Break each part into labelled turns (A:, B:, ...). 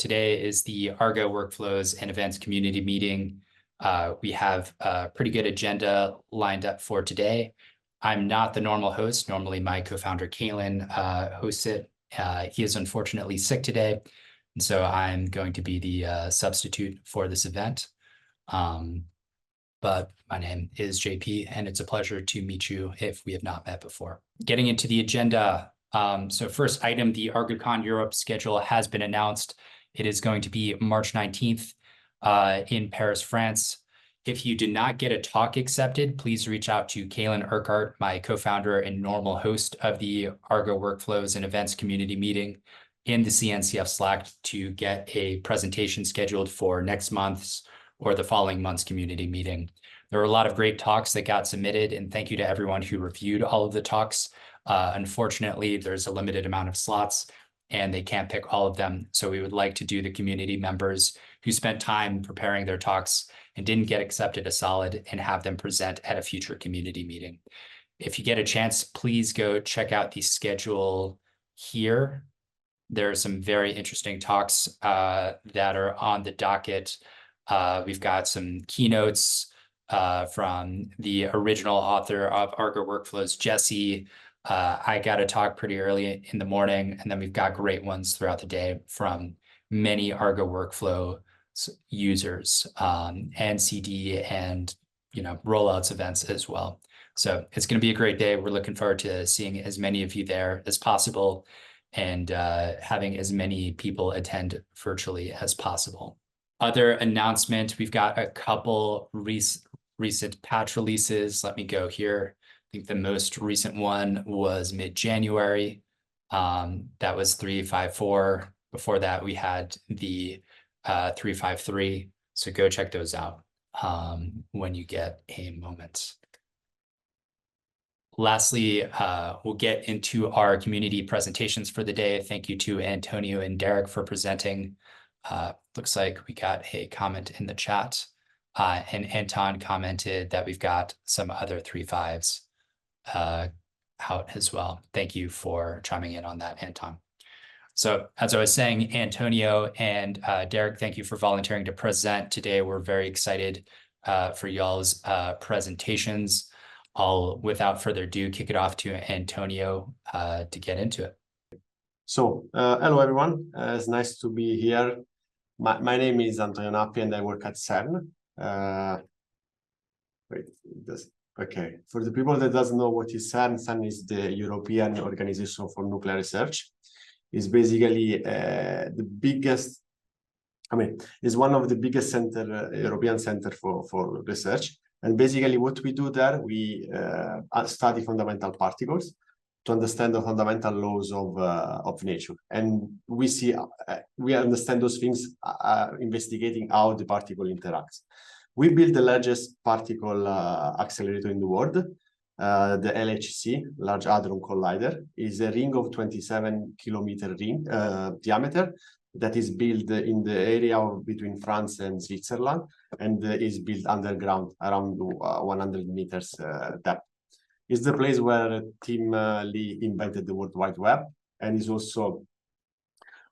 A: today is the Argo Workflows and Events Community Meeting. We have a pretty good agenda lined up for today. I'm not the normal host. Normally, my co-founder, Kalen, hosts it. He is unfortunately sick today, and so I'm going to be the substitute for this event. But my name is JP, and it's a pleasure to meet you if we have not met before. Getting into the agenda. So first item, the ArgoCon Europe schedule has been announced. It is going to be March 19th in Paris, France. If you did not get a talk accepted, please reach out to Kalen Urquhart, my co-founder and normal host of the Argo Workflows and Events Community Meeting in the CNCF Slack to get a presentation scheduled for next month's or the following month's community meeting. There were a lot of great talks that got submitted, and thank you to everyone who reviewed all of the talks. Unfortunately, there's a limited amount of slots and they can't pick all of them. So we would like to do the community members who spent time preparing their talks and didn't get accepted a solid and have them present at a future community meeting. If you get a chance, please go check out the schedule here. There are some very interesting talks that are on the docket. We've got some keynotes from the original author of Argo Workflows, Jesse. I got a talk pretty early in the morning, and then we've got great ones throughout the day from many Argo Workflow users, NCD and rollouts events as well. So it's going to be a great day. We're looking forward to seeing as many of you there as possible and having as many people attend virtually as possible. Other announcement, we've got a couple recent patch releases. Let me go here. I think the most recent one was mid-January. That was 3.5.4. Before that, we had the 3.5.3. So go check those out when you get a moment. Lastly, we'll get into our community presentations for the day. Thank you to Antonio and Derek for presenting. Looks like we got a comment in the chat. And Anton commented that we've got some other 3.5s out as well. Thank you for chiming in on that, Anton. So as I was saying, Antonio and Derek, thank you for volunteering to present today. We're very excited for y'all's presentations. I'll, without further ado, kick it off to Antonio to get into it.
B: So hello, everyone. It's nice to be here. My name is Antonio Nappi, and I work at CERN. Okay, for the people that doesn't know what is CERN, CERN is the European Organization for Nuclear Research. It's basically the biggest, it's one of the biggest European center for research. And basically what we do there, we study fundamental particles to understand the fundamental laws of nature. And we understand those things investigating how the particle interacts. We built the largest particle accelerator in the world. The LHC, Large Hadron Collider, is a ring of 27-kilometer ring diameter that is built in the area between France and Switzerland, and is built underground around 100 meters depth. It's the place where Tim Lee invented the World Wide Web, and is also,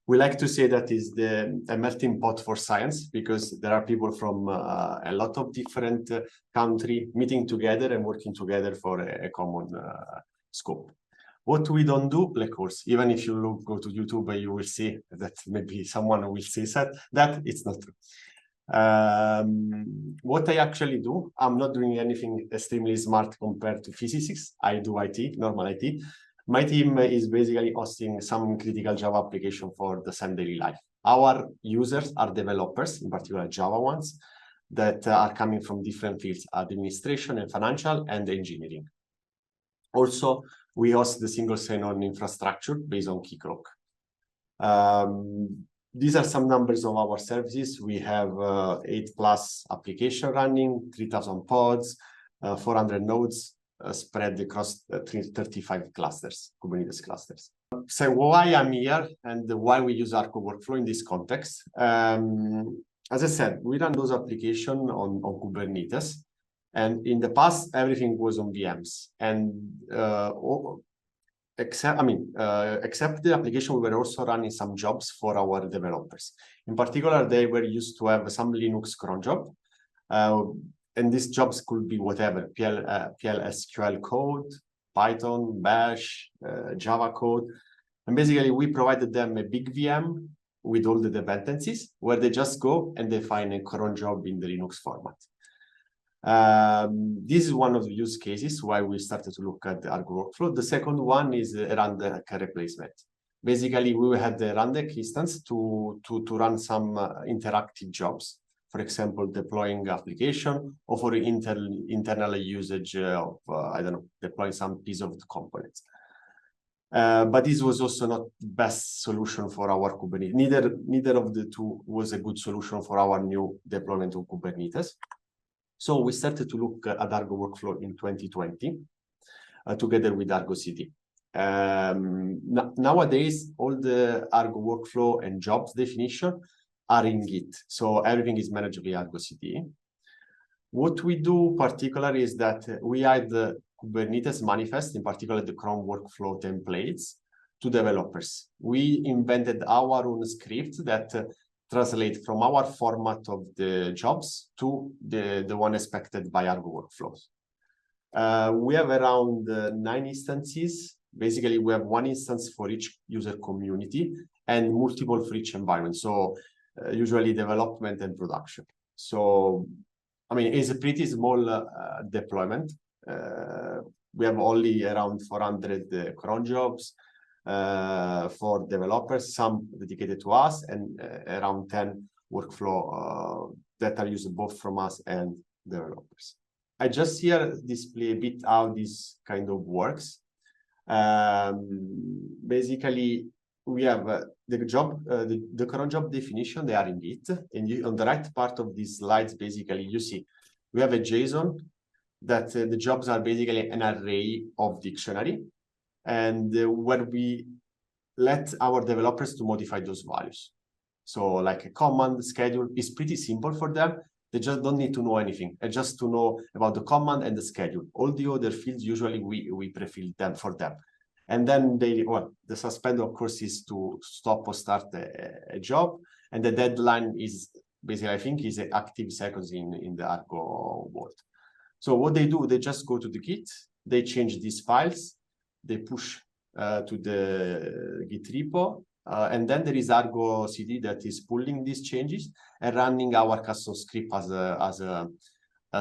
B: we like to say that is a melting pot for science, because there are people from a lot of different countries meeting together and working together for a common scope. What we don't do, black holes. Even if you go to YouTube, you will see that maybe someone will say that it's not true. What I actually do, I'm not doing anything extremely smart compared to physicists. I do IT, normal IT. My team is basically hosting some critical Java application for the same daily life. Our users are developers, in particular Java ones, that are coming from different fields, administration and financial and engineering. Also, we host the single sign-on infrastructure based on Keycloak. These are some numbers of our services. We have 8+ application running, 3,000 pods, 400 nodes, spread across 35 clusters, Kubernetes clusters. So why I'm here and why we use Argo Workflow in this context. As I said, we run those applications on Kubernetes. And in the past, everything was on VMs. And except the application, we were also running some jobs for our developers. In particular, they were used to have some Linux cron job. And these jobs could be whatever, PL/SQL code, Python, Bash, Java code. And basically, we provided them a big VM with all the dependencies where they just go and they find a cron job in the Linux format. This is one of the use cases why we started to look at the Argo workflow. The second one is Rundeck replacement. Basically, we had the Rundeck instance to run some interactive jobs. For example, deploying application or for internal usage of, I don't know, deploying some piece of the components. But this was also not the best solution for our Kubernetes. Neither of the two was a good solution for our new deployment of Kubernetes. So we started to look at Argo workflow in 2020 together with Argo CD. Nowadays, all the Argo workflow and jobs definition are in Git. So everything is managed via Argo CD. What we do particularly is that we add the Kubernetes manifest, in particular the cron workflow templates, to developers. We invented our own script that translate from our format of the jobs to the one expected by Argo workflows. We have around 9 instances. Basically, we have one instance for each user community and multiple for each environment. So usually development and production. So, I mean, it's a pretty small deployment. We have only around 400 cron jobs for developers, some dedicated to us, and around 10 workflow that are used both from us and developers. I just here display a bit how this kind of works. Basically, we have the cron job definition, they are in Git. And on the right part of these slides, basically, you see we have a JSON that the jobs are basically an array of dictionary. And where we let our developers to modify those values. So like a command schedule is pretty simple for them. They just don't need to know anything. Just to know about the command and the schedule. All the other fields, usually we pre-fill them for them. And then the suspend, of course, is to stop or start a job. And the deadline is basically, I think, is active seconds in the Argo world. So what they do, they just go to the Git, they change these files, they push to the Git repo, and then there is Argo CD that is pulling these changes and running our custom script as a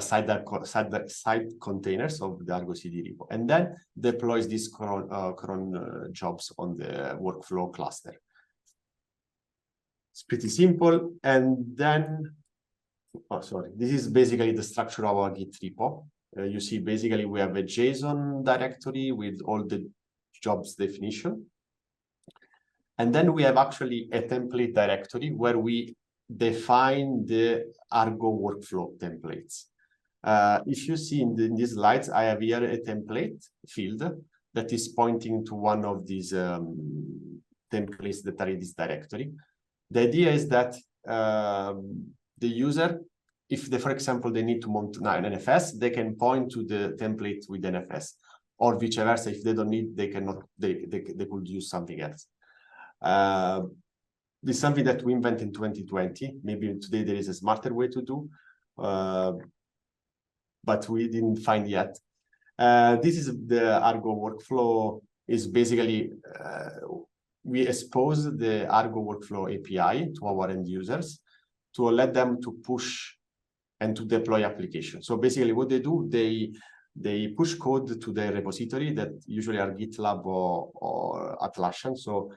B: side containers of the Argo CD repo, and then deploys these cron jobs on the workflow cluster. It's pretty simple. And then, this is basically the structure of our Git repo. You see, basically, we have a JSON directory with all the jobs definition. And then we have actually a template directory where we define the Argo workflow templates. If you see in these slides, I have here a template field that is pointing to one of these templates that are in this directory. The idea is that the user, if they, for example, they need to mount an NFS, they can point to the template with NFS, or vice versa. If they don't need, they cannot. They could use something else. This is something that we invented in 2020. Maybe today there is a smarter way to do, but we didn't find yet. This is the Argo workflow. Is basically we expose the Argo workflow API to our end users to let them to push and to deploy applications. So basically what they do, they push code to their repository that usually are GitLab or Atlassian. So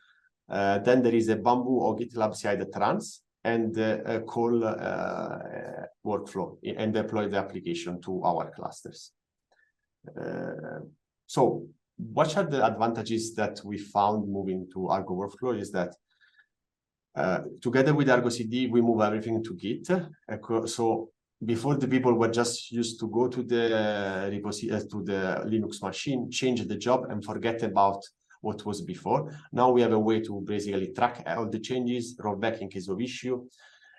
B: then there is a Bamboo or GitLab CI that runs and call workflow and deploy the application to our clusters. So what are the advantages that we found moving to Argo workflow is that together with Argo CD, we move everything to Git. So before, the people were just used to go to the repository, to the Linux machine, change the job, and forget about what was before. Now we have a way to basically track all the changes, roll back in case of issue.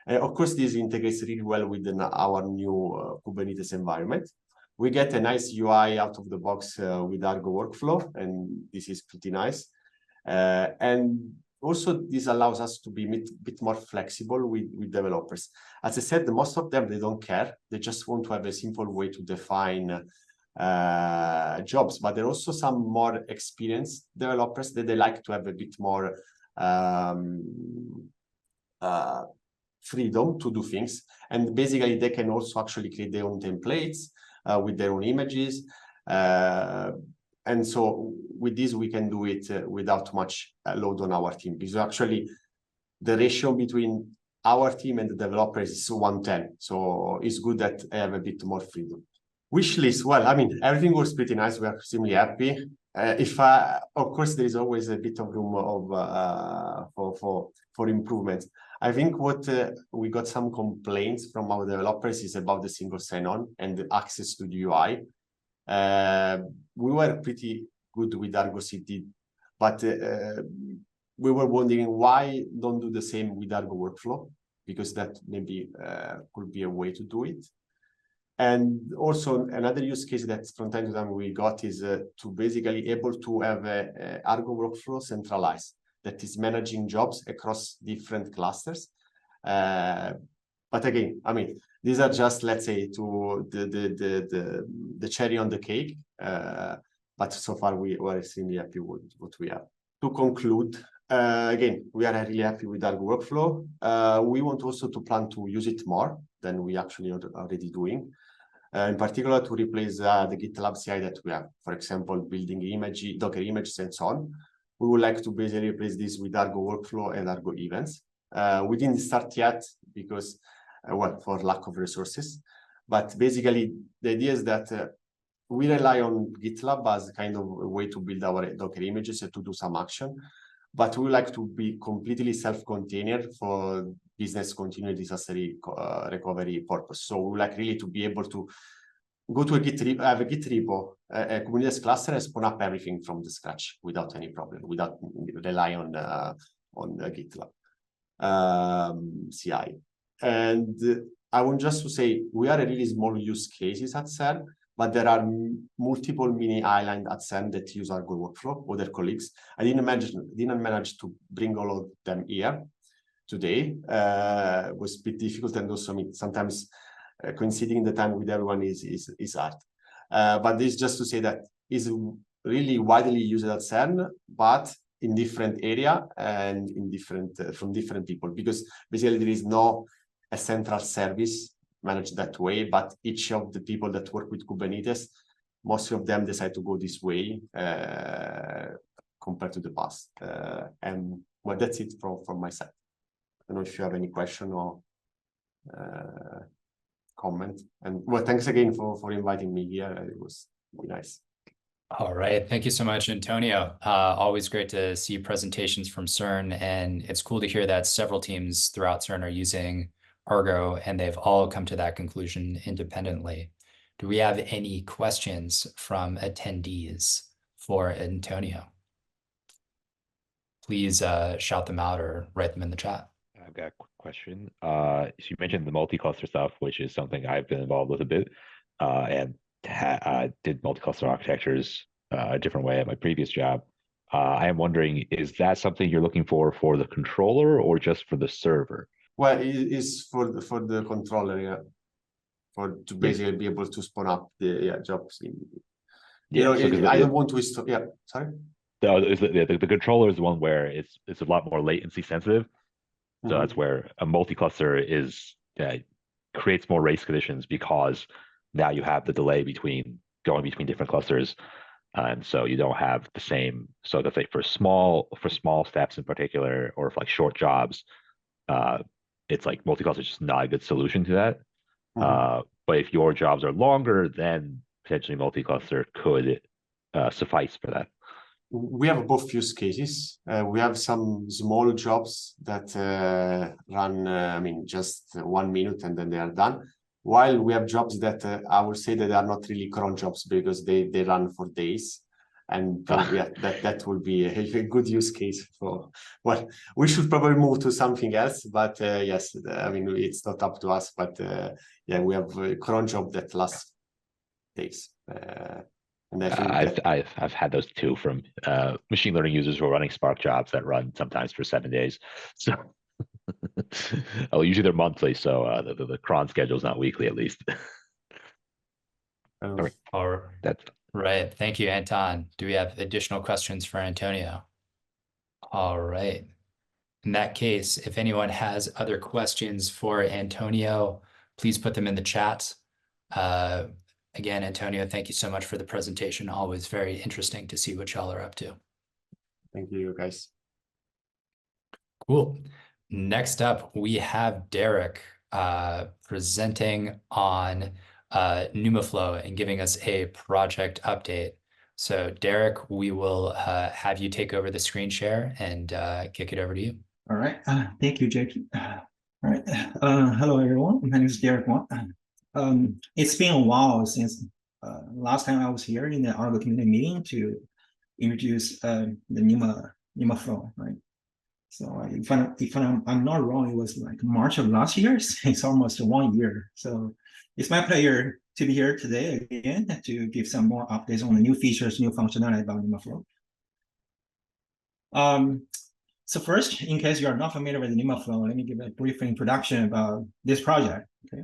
B: Of course, this integrates really well within our new Kubernetes environment. We get a nice UI out of the box with Argo Workflow, and this is pretty nice. And also, this allows us to be a bit more flexible with developers. As I said, most of them, they don't care. They just want to have a simple way to define jobs. But there are also some more experienced developers that they like to have a bit more freedom to do things. And basically, they can also actually create their own templates with their own images. And so with this, we can do it without much load on our team, because actually the ratio between our team and the developers is 1:10. So it's good that I have a bit more freedom. Wish list. Well, I mean, everything was pretty nice. We are extremely happy. Of course, there is always a bit of room for improvement. I think what we got some complaints from our developers is about the single sign-on and the access to the UI. We were pretty good with Argo CD, but we were wondering why don't do the same with Argo Workflow, because that maybe could be a way to do it. And also another use case that from time to time we got is to basically able to have a Argo Workflow centralized that is managing jobs across different clusters. But again, I mean, these are just, let's say, to the cherry on the cake. But so far we are extremely happy with what we have. To conclude, again, we are really happy with Argo Workflow. We want also to plan to use it more than we actually are already doing. In particular, to replace the GitLab CI that we have, for example, building Docker images and so on. We would like to basically replace this with Argo Workflow and Argo Events. We didn't start yet because, well, for lack of resources. But basically, the idea is that we rely on GitLab as kind of a way to build our Docker images and to do some action. But we like to be completely self-contained for business continuity disaster recovery purpose. So we like really to be able to go to a Git repo, have a Git repo, a Kubernetes cluster, and spawn up everything from the scratch without any problem, without relying on GitLab CI. And I want just to say we are a really small use cases at CERN, but there are multiple mini islands at CERN that use Argo Workflow, other colleagues. I didn't manage to bring all of them here today. It was a bit difficult, and also sometimes coinciding the time with everyone is hard. But this is just to say that is really widely used at CERN, but in different area and in different from different people, because basically there is no a central service managed that way, but each of the people that work with Kubernetes, most of them decide to go this way compared to the past. And well, that's it from my side. I don't know if you have any question or comment. And well, thanks again for inviting me here. It was really nice.
A: All right. Thank you so much, Antonio. Always great to see presentations from CERN, and it's cool to hear that several teams throughout CERN are using Argo, and they've all come to that conclusion independently. Do we have any questions from attendees for Antonio? Please shout them out or write them in the chat.
C: I've got a quick question. So you mentioned the multi-cluster stuff, which is something I've been involved with a bit, and did multi-cluster architectures a different way at my previous job. I am wondering, is that something you're looking for the controller or just for the server?
B: Well, it is for the controller, yeah, to basically be able to spawn up the jobs. I don't want to stop. Yeah, sorry.
C: The controller is the one where it's a lot more latency sensitive. So that's where a multi-cluster creates more race conditions, because now you have the delay going between different clusters, and so you don't have the same. So let's say for small steps in particular, or for like short jobs, it's like multi-cluster is just not a good solution to that. But if your jobs are longer, then potentially multi-cluster could suffice for that.
B: We have both use cases. We have some small jobs that run, just 1 minute and then they are done. While we have jobs that I would say that are not really cron jobs, because they run for days. And that will be a good use case for, well, we should probably move to something else, but yes, I mean, it's not up to us, but yeah, we have a cron job that lasts days. And I think
C: I've had those too from machine learning users who are running Spark jobs that run sometimes for 7 days. So well, usually they're monthly, so the cron schedule is not weekly at least.
B: um,
C: That's
A: right. Thank you, Anton. Do we have additional questions for Antonio? All right. In that case, if anyone has other questions for Antonio, please put them in the chat. Again, Antonio, thank you so much for the presentation. Always very interesting to see what y'all are up to.
B: thank you, guys.
A: Cool. Next up, we have Derek presenting on Numaflow and giving us a project update. So Derek, we will have you take over the screen share and kick it over to you.
D: All right. Thank you, JP. All right. Hello, everyone. My name is Derek Wang. It's been a while since last time I was here in the Argo community meeting to introduce the Numaflow, right? So if I'm not wrong, it was like March of last year. It's almost 1 year. So it's my pleasure to be here today again to give some more updates on the new features, new functionality about Numaflow. So first, in case you are not familiar with Numaflow, let me give a brief introduction about this project. Okay,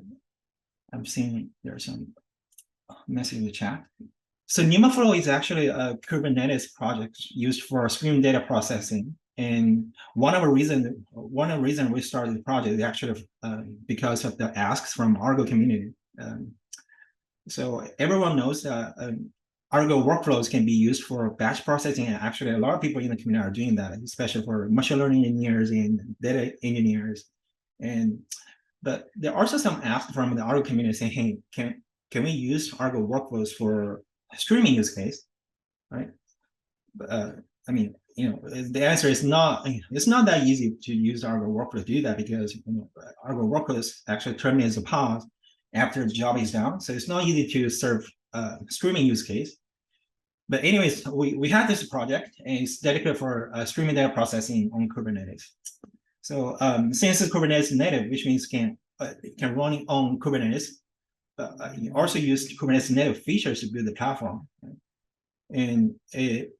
D: I'm seeing there's some message in the chat. So Numaflow is actually a Kubernetes project used for stream data processing. And one of the reasons we started the project is actually because of the asks from Argo community. So everyone knows that Argo workflows can be used for batch processing, and actually a lot of people in the community are doing that, especially for machine learning engineers and data engineers. But there are also some asks from the Argo community saying, hey, can we use Argo workflows for streaming use case, right? I mean, the answer is not. It's not that easy to use Argo workflow to do that because Argo workflows actually terminate the pod after the job is done, so it's not easy to serve streaming use case. But anyways, we had this project and it's dedicated for streaming data processing on Kubernetes. So since it's Kubernetes native, which means it can run on Kubernetes, you also use Kubernetes native features to build the platform. Right? And it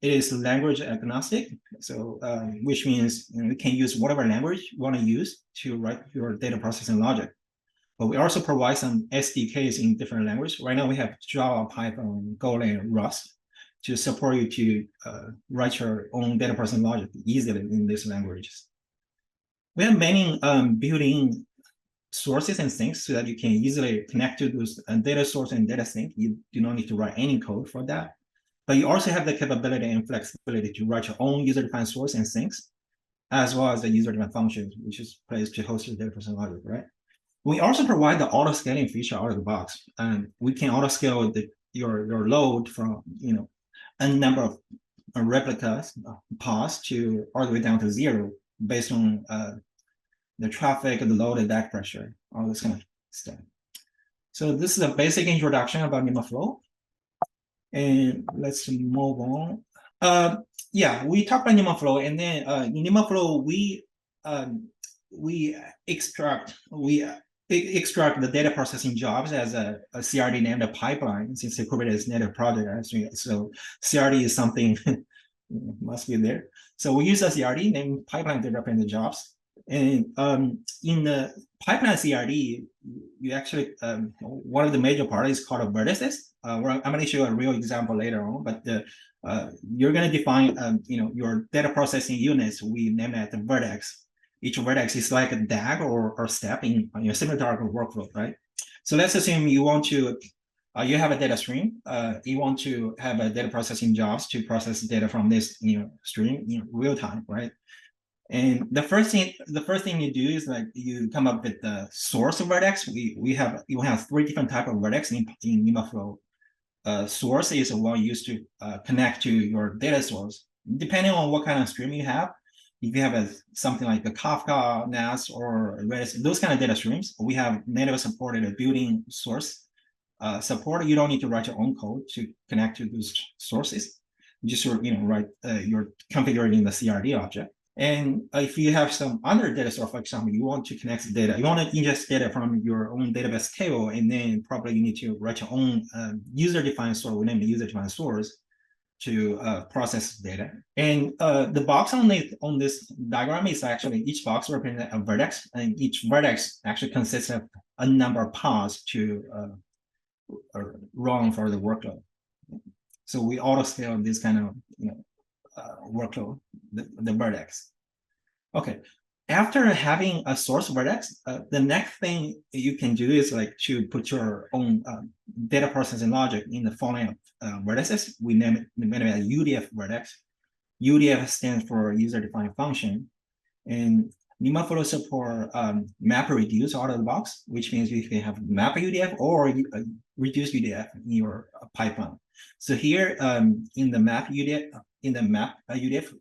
D: is language agnostic, so which means you can use whatever language you want to use to write your data processing logic. But we also provide some SDKs in different languages. Right now we have Java, Python, Golang, Rust to support you to write your own data processing logic easily in these languages. We have many built-in sources and sinks so that you can easily connect to those data source and data sink. You do not need to write any code for that. But you also have the capability and flexibility to write your own user-defined source and sinks, as well as the user-defined functions, which is placed to host your data processing logic, right? We also provide the auto-scaling feature out of the box, and we can auto-scale your load from a number of replicas pods to all the way down to 0 based on the traffic, the load, and back pressure, all this kind of stuff. So this is a basic introduction about Numaflow, and let's move on. Yeah, we talked about Numaflow, and then in Numaflow we extract the data processing jobs as a CRD named a pipeline, since the Kubernetes native project. Actually. So CRD is something must be there. So we use a CRD named pipeline to represent the jobs. And in the pipeline CRD, you actually one of the major parts is called vertices. I'm going to show a real example later on, but you're going to define your data processing units. We name it the vertex. Each vertex is like a DAG or step in your similar to Argo workflow, right? So let's assume you want to, you have a data stream. You want to have a data processing jobs to process data from this stream in real time, right? And the first thing you do is like you come up with the source of vertex. You have 3 different types of vertex in Numaflow. Source is one used to connect to your data source. Depending on what kind of stream you have, if you have something like the Kafka, NAS, or Redis, those kind of data streams, we have native supported built-in source support. You don't need to write your own code to connect to those sources. You just write you're configuring the CRD object. And if you have some other data source, for example, you want to connect the data, you want to ingest data from your own database table, and then probably you need to write your own user-defined source, we name it user-defined source, to process data. And the box on this diagram is actually each box represents a vertex, and each vertex actually consists of a number of paths to run for the workload. So we auto scale this kind of workload, the vertex. Okay, after having a source vertex, the next thing you can do is like to put your own data processing logic in the following vertices. We name it a UDF vertex. UDF stands for user-defined function, and Numaflow support map reduce out of the box, which means you can have map UDF or reduce UDF in your pipeline. So here in the map UDF,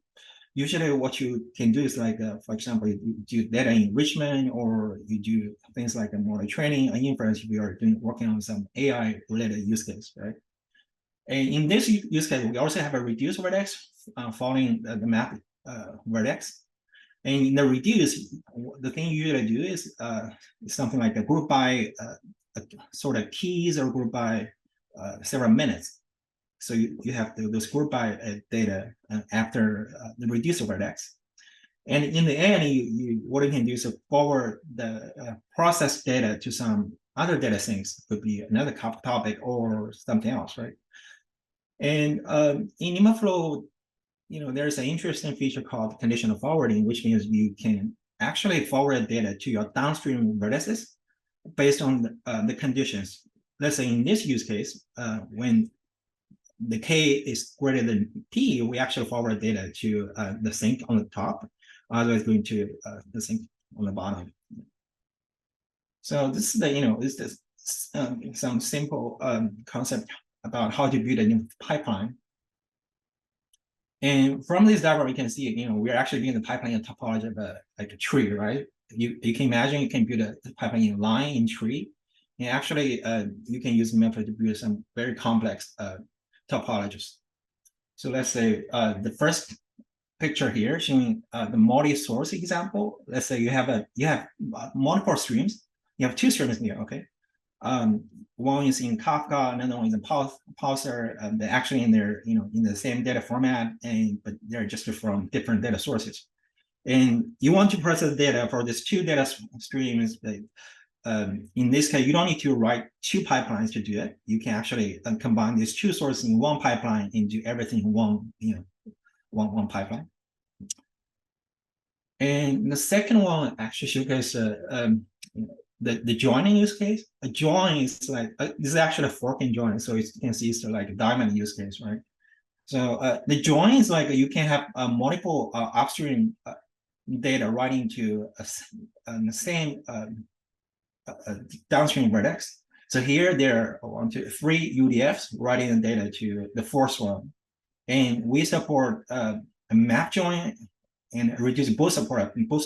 D: usually what you can do is like, for example, you do data enrichment, or you do things like a model training and inference if you are working on some AI related use case, right? And in this use case, we also have a reduce vertex following the map vertex. And in the reduce, the thing you usually do is something like a group by sort of keys, or group by several minutes. So you have those group by data after the reducer vertex. And in the end, what you can do is forward the process data to some other data sinks, could be another topic or something else, right? And in Numaflow, there's an interesting feature called conditional forwarding, which means you can actually forward data to your downstream vertices based on the conditions. Let's say in this use case, when the K is greater than P, we actually forward data to the sink on the top, otherwise going to the sink on the bottom. So this is some simple concept about how to build a new pipeline. And from this diagram, you can see, we're actually building the pipeline in topology of like a tree, right? You can imagine you can build a pipeline in line, in tree, and actually you can use Numaflow to build some very complex topologies. So let's say the first picture here showing the multi-source example. Let's say you have multiple streams. You have two streams here, okay? One is in Kafka, another one is in Pulsar. They're actually in the same data format, but they're just from different data sources. And you want to process data for these two data streams. In this case, you don't need to write two pipelines to do it. You can actually combine these two sources in one pipeline and do everything in one pipeline. And the second one actually showcases the joining use case. A join is like this is actually a forking join, so you can see it's like a diamond use case, right? So the join is like you can have multiple upstream data writing to the same downstream vertex. So here there are 3 UDFs writing the data to the fourth one, and we support a map join and reduce. Both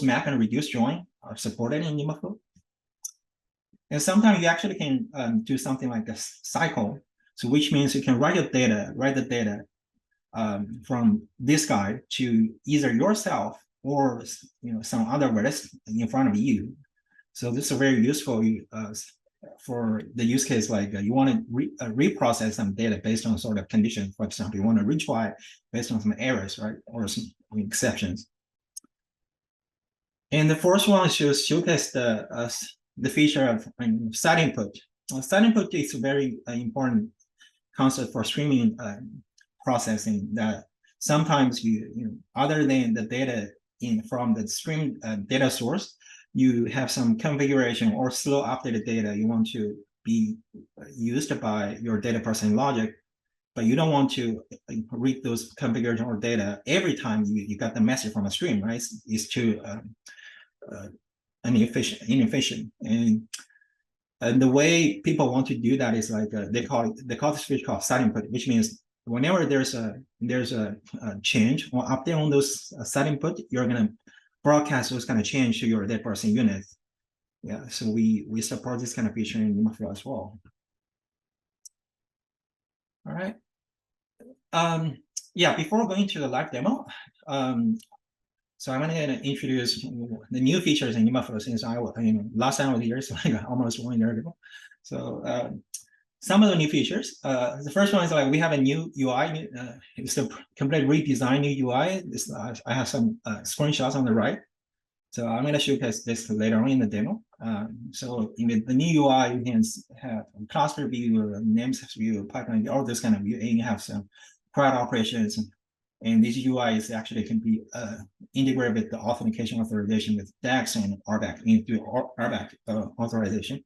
D: map and reduce join are supported in Numaflow. And sometimes you actually can do something like a cycle, so which means you can write the data from this guy to either yourself or some other vertex in front of you. So this is very useful for the use case, like you want to reprocess some data based on sort of conditions. For example, you want to retry based on some errors, right, or some exceptions. And the first one showcase the feature of side input. Side input is a very important concept for streaming processing. That sometimes you other than the data from the stream data source, you have some configuration or slow updated data you want to be used by your data processing logic, but you don't want to read those configuration or data every time you got the message from a stream, right? It's too inefficient. And the way people want to do that is like they call this feature called side input, which means whenever there's a change or update on those side input, you're gonna broadcast those kind of change to your data processing unit. Yeah, so we support this kind of feature in Numaflow as well. All right. Yeah, before going to the live demo, So I'm gonna introduce the new features in Numaflow since last time I was here, so like almost 1 year ago. So some of the new features. The first one is like we have a new UI. It's a complete redesigned new UI. I have some screenshots on the right. So I'm going to showcase this later on in the demo. So in the new UI, you can have cluster view, namespace view, pipeline, all this kind of view, and you have some CRUD operations. And this UI is actually can be integrated with the authentication authorization with DAX and RBAC into RBAC authorization.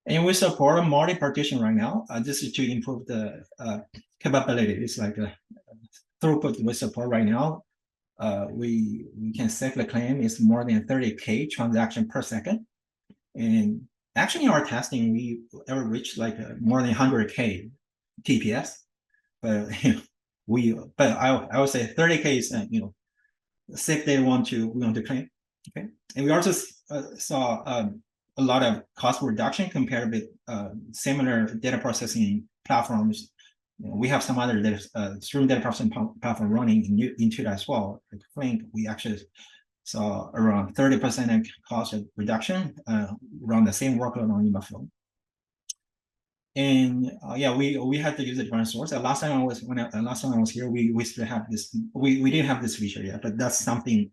D: And we support multi-partition right now. This is to improve the capability. It's like a throughput we support right now. We can safely claim it's more than 30K transaction per second. And actually in our testing, we ever reached like more than 100K TPS. But I would say 30K is safe they want to claim. Okay. And we also saw a lot of cost reduction compared with similar data processing platforms. We have some other stream data processing platform running in Intuit as well. Like Flink, we actually saw around 30% cost reduction around the same workload on Numaflow. And yeah, we had to use a different source. Last time I was here, we still have this. We didn't have this feature yet, but that's something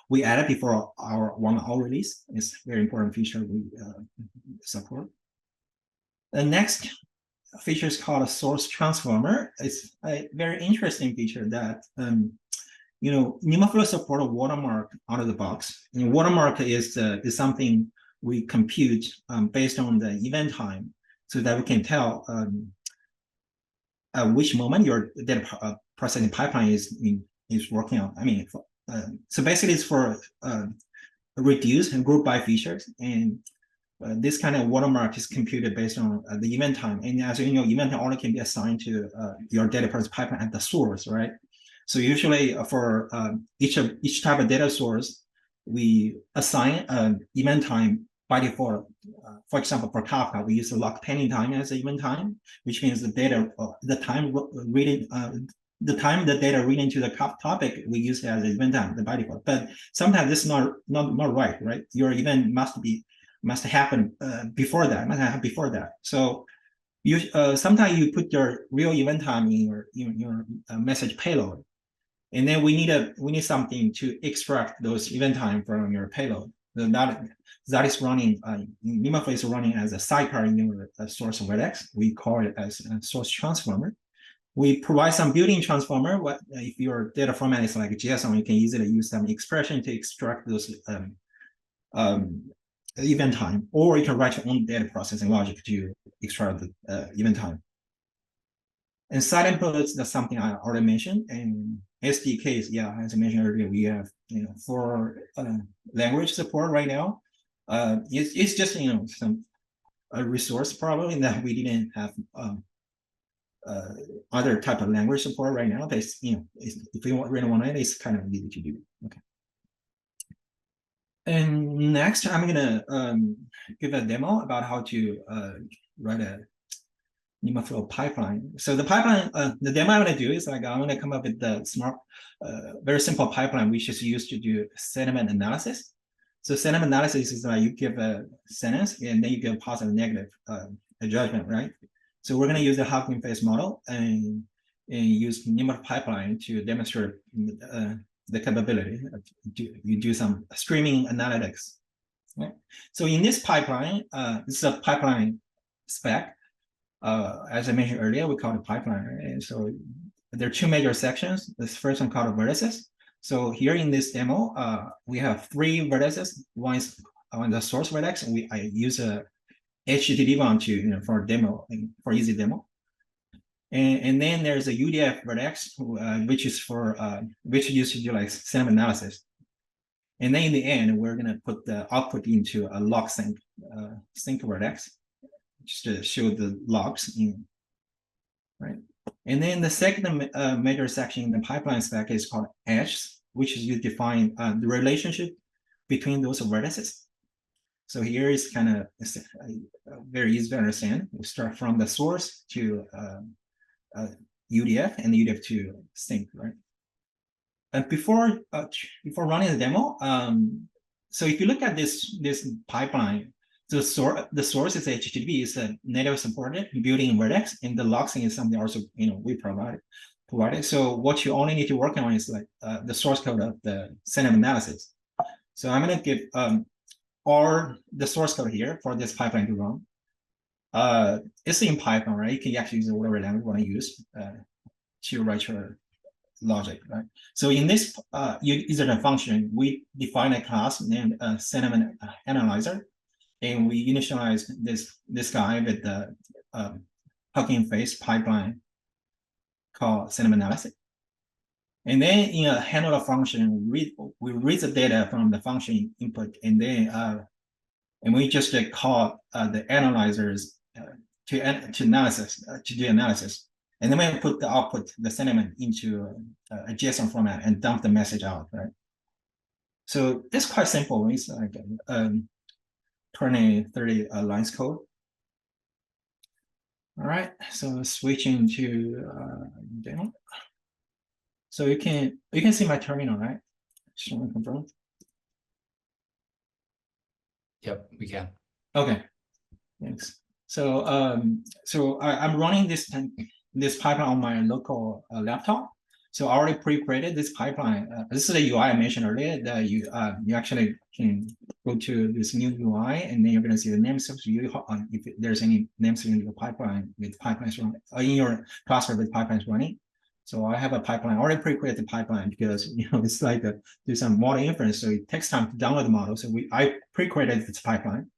D: we added before our 1.0 release. It's a very important feature we support. The next feature is called a source transformer. It's a very interesting feature that Numaflow support a watermark out of the box. And watermark is something we compute based on the event time, so that we can tell at which moment your data processing pipeline is working on. So basically it's for reduce and group by features, and this kind of watermark is computed based on the event time. And as you know, event time only can be assigned to your data processing pipeline at the source, right? So usually for each type of data source, we assign event time by default. For example, for Kafka, we use the log pending time as the event time, which means the data, the time the data reading to the topic, we use it as an event time, the by default. But sometimes this is not right? Your event must happen before that. So you sometimes you put your real event time in your message payload, and then we need something to extract those event time from your payload. That is running, Numaflow is running as a sidecar in your source vertex. We call it as a source transformer. We provide some built-in transformer. If your data format is like JSON, you can easily use some expression to extract those event time, or you can write your own data processing logic to extract the event time. And side inputs, that's something I already mentioned. And SDKs, yeah, as I mentioned earlier, we have for language support right now. It's just some resource probably that we didn't have other type of language support right now. But if you really want it, it's kind of easy to do. Okay. And next, I'm gonna give a demo about how to write a Numaflow pipeline. So the pipeline, the demo I'm gonna do is like I'm gonna come up with the smart, very simple pipeline which is used to do sentiment analysis. So sentiment analysis is like you give a sentence and then you give positive and negative judgment, right? So we're gonna use the Hugging Face model and use Numaflow pipeline to demonstrate the capability. You do some streaming analytics. Right? So in this pipeline, this is a pipeline spec. As I mentioned earlier, we call it pipeline. Right? And so there are two major sections. This first one called vertices. So here in this demo, we have 3 vertices. One is on the source vertex, and I use a HTTP one to for demo, for easy demo. And then there's a UDF vertex, which is for which used to do like sentiment analysis. And then in the end, we're gonna put the output into a log sync vertex, just to show the logs in, right? And then the second major section in the pipeline spec is called edges, which is you define the relationship between those vertices. So here is kind of very easy to understand. We start from the source to UDF and the UDF to sync, right? And before running the demo, so if you look at this pipeline, the source is HTTP, is a native supported built-in Vertex, and the logsing is something also we provided. So what you only need to work on is like the source code of the sentiment analysis. So I'm going to give or the source code here for this pipeline to run. It's in Python, right? You can actually use whatever language you want to use to write your logic, right? So in this user function, we define a class named sentiment analyzer, and we initialize this guy with the plugin face pipeline called sentiment analysis. And then in a handler function, we read the data from the function input, and then and we just call the analyzers to do analysis. And then we put the output, the sentiment, into a JSON format and dump the message out, right? So it's quite simple. It's like 20, 30 lines code. All right, so switching to demo. So you can see my terminal, right? Just want to confirm.
A: Yep, we can.
D: Okay, thanks. So I'm running this pipeline on my local laptop. So I already pre-created this pipeline. This is the UI I mentioned earlier that you actually can go to this new UI, and then you're going to see the namespace view if there's any namespace in your pipeline with pipelines running, in your cluster with pipelines running. So I have a pipeline, already pre-created the pipeline because it's like do some model inference, so it takes time to download the model. So I pre-created this pipeline,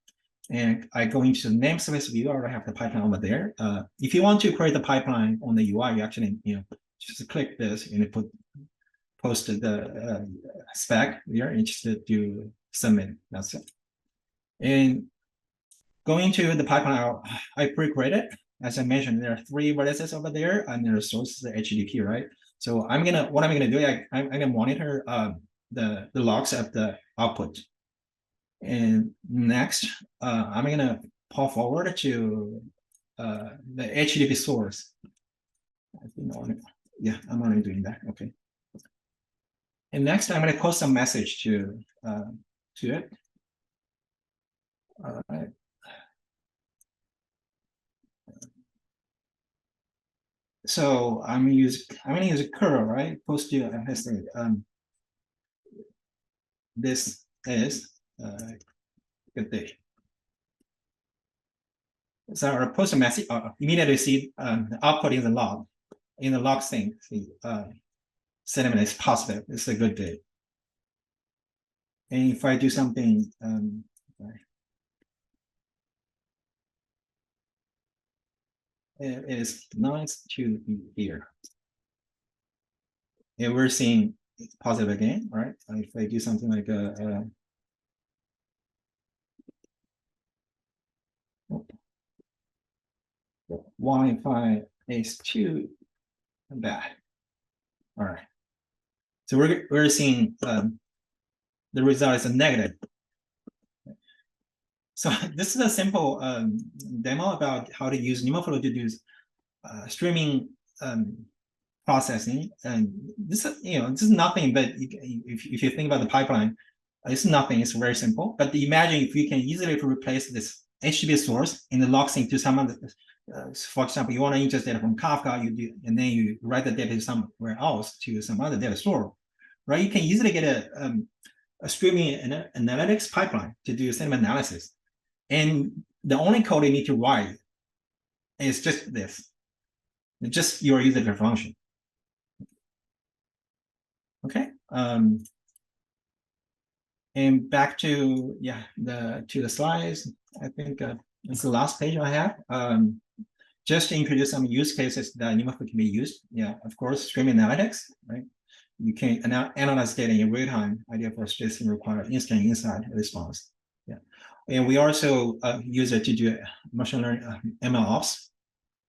D: and I go into the namespace view. I already have the pipeline over there. If you want to create the pipeline on the UI, you actually just click this and it post the spec here and just do submit. That's it. And going to the pipeline I pre-created. As I mentioned, there are 3 vertices over there, and the source is the HTTP, right? So what I'm gonna do, I'm gonna monitor the logs of the output. And next, I'm gonna pull forward to the HTTP source. I'm already doing that. Okay. And next, I'm gonna post a message to it. All right. So I'm gonna use a curl, right? Post to this is good day. So I post a message. Immediately see the output in the log. In the log thing, sentiment is positive. It's a good day. And if I do something, it is nice to be here. And we're seeing it's positive again, right? If I do something like Wi-Fi is too bad. All right. So we're seeing the result is a negative. So this is a simple demo about how to use Numaflow to do streaming processing. And this is nothing, but if you think about the pipeline, it's nothing. It's very simple. But imagine if you can easily replace this HTTP source in the log sync to some other. For example, you want to ingest data from Kafka, and then you write the data somewhere else to some other data store, right? You can easily get a streaming analytics pipeline to do sentiment analysis. And the only code you need to write is just this. It's just your user function. Okay. And back to the slides. I think it's the last page I have. Just to introduce some use cases that Numaflow can be used. Yeah, of course, streaming analytics, right? You can analyze data in real time. Idea for stressing require instant insight response. Yeah, and we also use it to do machine learning ML ops.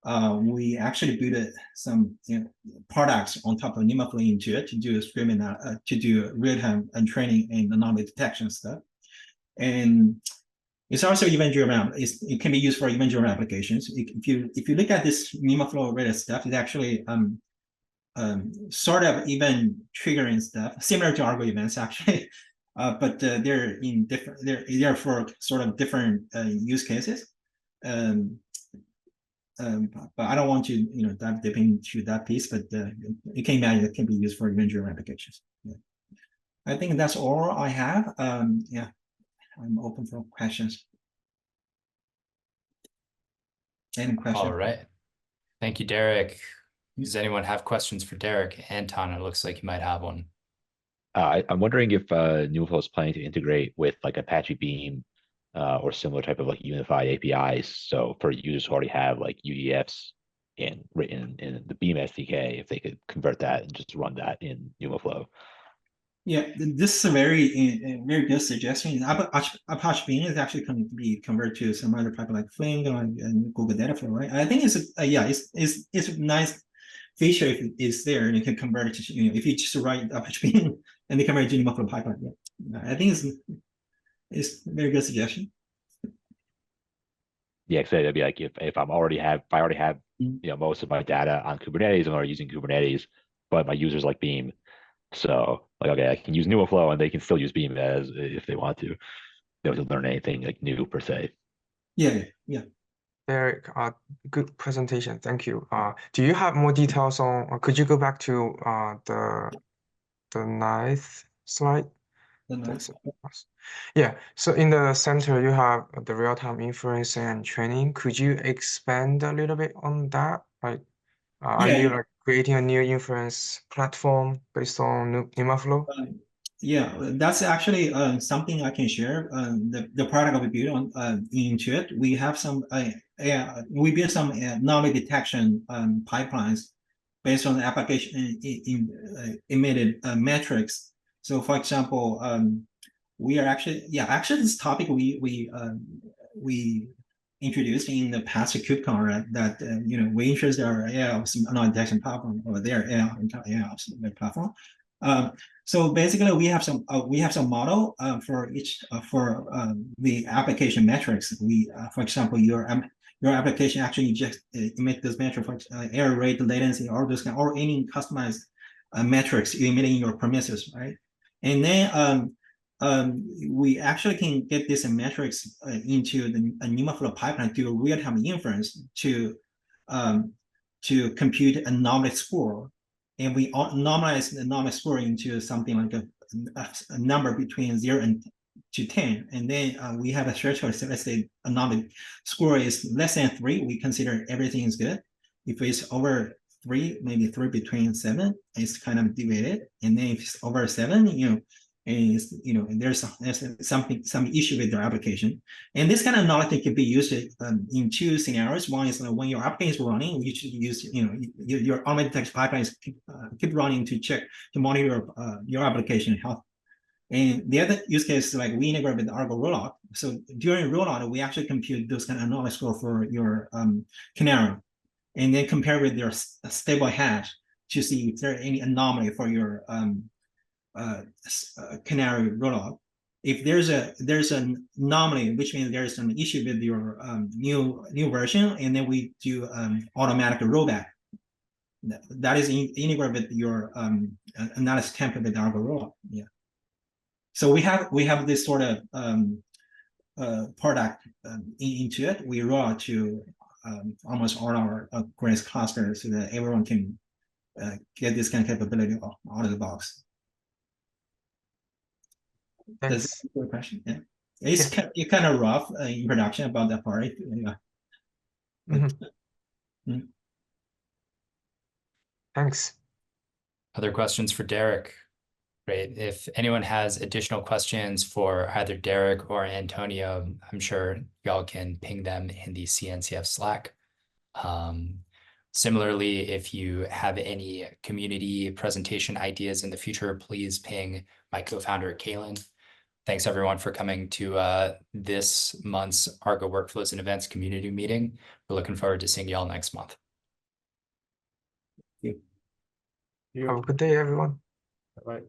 D: We actually built some products on top of Numaflow Intuit to do streaming, to do real time and training and anomaly detection stuff. And it's also event-driven. It can be used for event-driven applications. If you look at this Numaflow related stuff, it's actually sort of even triggering stuff, similar to Argo events actually, but they're in different. They're for sort of different use cases. But I don't want to dive deep into that piece. But you can imagine it can be used for event-driven applications. Yeah. I think that's all I have. Yeah, I'm open for questions. Any questions?
A: All right. Thank you, Derek. Does anyone have questions for Derek? Anton, it looks like you might have one.
C: I'm wondering if Numaflow is planning to integrate with like Apache Beam or similar type of like unified APIs. So for users who already have like UEFs written in the Beam SDK, if they could convert that and just run that in Numaflow.
D: Yeah, this is a very good suggestion. Apache Beam is actually going to be converted to some other pipeline like Flink and Google Dataflow, right? I think it's a nice feature if it's there and you can convert it to if you just write Apache Beam and they convert it to Numaflow pipeline. Yeah, I think it's a very good suggestion.
C: Yeah, because it'd be like if I already have most of my data on Kubernetes and are using Kubernetes, but my users like Beam. So like, okay, I can use Numaflow and they can still use Beam as if they want to. They don't learn anything like new per se.
D: Yeah.
E: Derek, good presentation. Thank you. Do you have more details on, or could you go back to the ninth slide? Yeah. So in the center, you have the real-time inference and training. Could you expand a little bit on that? Like, are you like creating a new inference platform based on Numaflow?
D: Yeah, that's actually something I can share. The product we built on Intuit, we have some we built some anomaly detection pipelines based on the application emitted metrics. So, for example, we are actually this topic we introduced in the past KubeCon, right? That we introduced our some anomaly detection platform over there, platform. So basically, we have some model for each for the application metrics. We, for example, your application actually just emit this metric for error rate, latency, or those or any customized metrics you emit in your premises, right? And then we actually can get this metrics into the Numaflow pipeline to real-time inference to compute an anomaly score. And we normalize the anomaly score into something like a number between 0 to 10. And then we have a threshold. So let's say anomaly score is less than 3. We consider everything is good. If it's over 3, maybe 3 between 7, it's kind of deviated. And then if it's over 7, and there's some issue with their application. And this kind of knowledge can be used in 2 scenarios. One is when your application is running, you should use your automated text pipelines keep running to monitor your application health. And the other use case is like we integrate with Argo rollout. So during rollout, we actually compute those kind of anomaly score for your canary, and then compare with your stable hash to see if there are any anomaly for your canary rollout. If there's an anomaly, which means there's an issue with your new version, and then we do automatic rollback. That is integrated with your analysis template with Argo rollout. Yeah. So we have this sort of product into it. We roll out to almost all our Grace clusters so that everyone can get this kind of capability out of the box. Does that answer your question? Yeah. It's kind of rough in production about that part. Yeah.
E: Thanks.
A: Other questions for Derek? Great. If anyone has additional questions for either Derek or Antonio, I'm sure y'all can ping them in the CNCF Slack. Similarly, if you have any community presentation ideas in the future, please ping my co-founder, Kaylin. Thanks everyone for coming to this month's Argo Workflows and Events community meeting. We're looking forward to seeing y'all next month.
E: Have a good day, everyone.
B: Bye.